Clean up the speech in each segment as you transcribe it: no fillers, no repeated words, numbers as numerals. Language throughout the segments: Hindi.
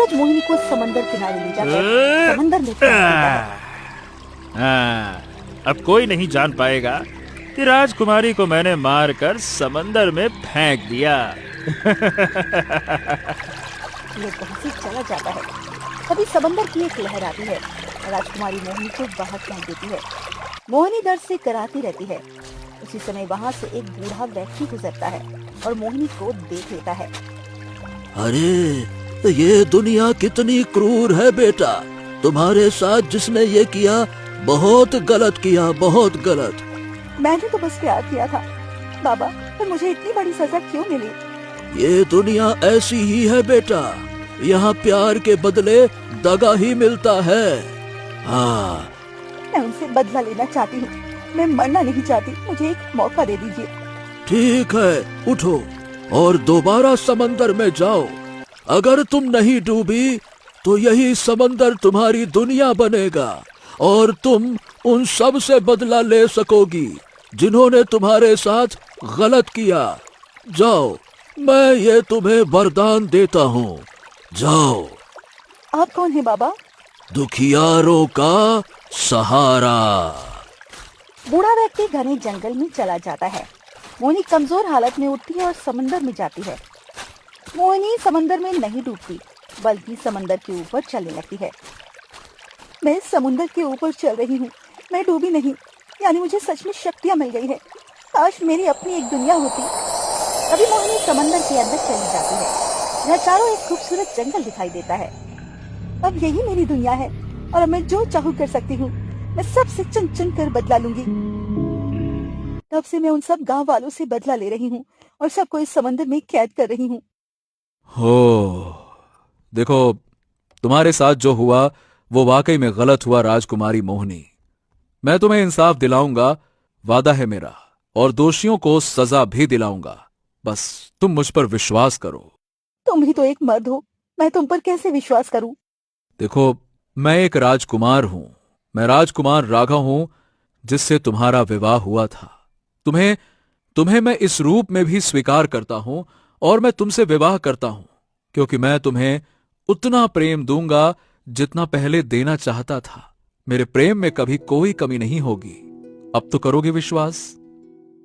सूरज मोहिनी को समंदर किनारे ले जाता है, समंदर में फेंक देता है। अब कोई नहीं जान पाएगा कि राजकुमारी को मैंने मारकर समंदर में फेंक दिया। ये कहीं से चला जाता है। तभी समंदर की एक लहर आती है, राजकुमारी मोहिनी को बाहर फेंक देती है। मोहिनी दर्द से कराती रहती है। उसी समय वहाँ से एक बूढ़ा व्यक्ति गुजरता है और मोहिनी को देख लेता है। अरे ये दुनिया कितनी क्रूर है बेटा, तुम्हारे साथ जिसने ये किया बहुत गलत किया, बहुत गलत। मैंने तो बस प्यार किया था बाबा, पर मुझे इतनी बड़ी सजा क्यों मिली? ये दुनिया ऐसी ही है बेटा, यहाँ प्यार के बदले दगा ही मिलता है। हाँ, मैं उनसे बदला लेना चाहती हूँ, मैं मरना नहीं चाहती, मुझे एक मौका दे दीजिए। ठीक है, उठो और दोबारा समंदर में जाओ। अगर तुम नहीं डूबी तो यही समंदर तुम्हारी दुनिया बनेगा और तुम उन सब से बदला ले सकोगी जिन्होंने तुम्हारे साथ गलत किया। जाओ, मैं ये तुम्हें वरदान देता हूँ, जाओ। आप कौन है बाबा? दुखियारों का सहारा। बूढ़ा व्यक्ति घने जंगल में चला जाता है। मोहिनी कमजोर हालत में उठती है और समंदर में जाती है। मोहिनी समंदर में नहीं डूबती, बल्कि समंदर के ऊपर चलने लगती है। मैं समुंदर के ऊपर चल रही हूँ, मैं डूबी नहीं, यानी मुझे सच में शक्तियाँ मिल गई है। काश मेरी अपनी एक दुनिया होती। अभी मोहिनी समंदर के अंदर चली जाती है। यहाँ चारों एक खूबसूरत जंगल दिखाई देता है। अब यही मेरी दुनिया है और अब मैं जो चाहूँ कर सकती हूँ। मैं सबसे चुन चुन कर बदला लूंगी। तब से मैं उन सब गांव वालों से बदला ले रही हूँ और सबको इस समंदर में कैद कर रही हूँ। हो, देखो, तुम्हारे साथ जो हुआ वो वाकई में गलत हुआ राजकुमारी मोहिनी। मैं तुम्हें इंसाफ दिलाऊंगा, वादा है मेरा, और दोषियों को सजा भी दिलाऊंगा। बस तुम मुझ पर विश्वास करो। तुम भी तो एक मर्द हो, मैं तुम पर कैसे विश्वास करूं? देखो, मैं एक राजकुमार हूं। मैं राजकुमार राघव हूं जिससे तुम्हारा विवाह हुआ था। तुम्हें मैं इस रूप में भी स्वीकार करता हूं और मैं तुमसे विवाह करता हूं क्योंकि मैं तुम्हें उतना प्रेम दूंगा जितना पहले देना चाहता था। मेरे प्रेम में कभी कोई कमी नहीं होगी। अब तो करोगे विश्वास?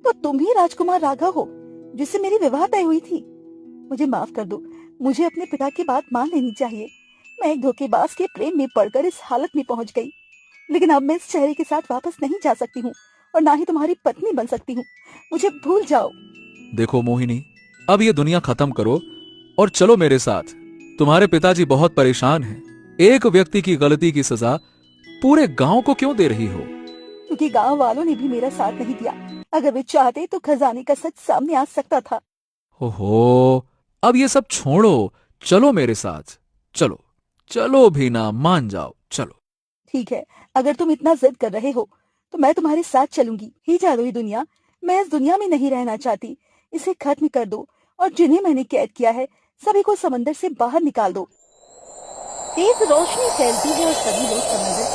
तो तुम ही राजकुमार राघव हो जिससे मेरी विवाह तय हुई थी। मुझे माफ कर दो, मुझे अपने पिता की बात मान लेनी चाहिए। मैं एक धोखेबाज के प्रेम में पड़कर इस हालत में पहुंच गई, लेकिन अब मैं इस चेहरे के साथ वापस नहीं जा सकती हूँ और ना ही तुम्हारी पत्नी बन सकती हूँ। मुझे भूल जाओ। देखो मोहिनी, अब ये दुनिया खत्म करो और चलो मेरे साथ। तुम्हारे पिताजी बहुत परेशान हैं। एक व्यक्ति की गलती की सजा पूरे गांव को क्यों दे रही हो? क्योंकि गांव वालों ने भी मेरा साथ नहीं दिया। अगर वे चाहते तो खजाने का सच सामने आ सकता था। ओहो, अब ये सब छोड़ो, चलो मेरे साथ। चलो चलो भी ना, मान जाओ, चलो। ठीक है, अगर तुम इतना जिद कर रहे हो तो मैं तुम्हारे साथ चलूंगी। ही जादुई दुनिया, मैं इस दुनिया में नहीं रहना चाहती। इसे खत्म कर दो और जिन्हें मैंने कैद किया है सभी को समंदर से बाहर निकाल दो। तेज रोशनी फैलती है और सभी लोग समंदर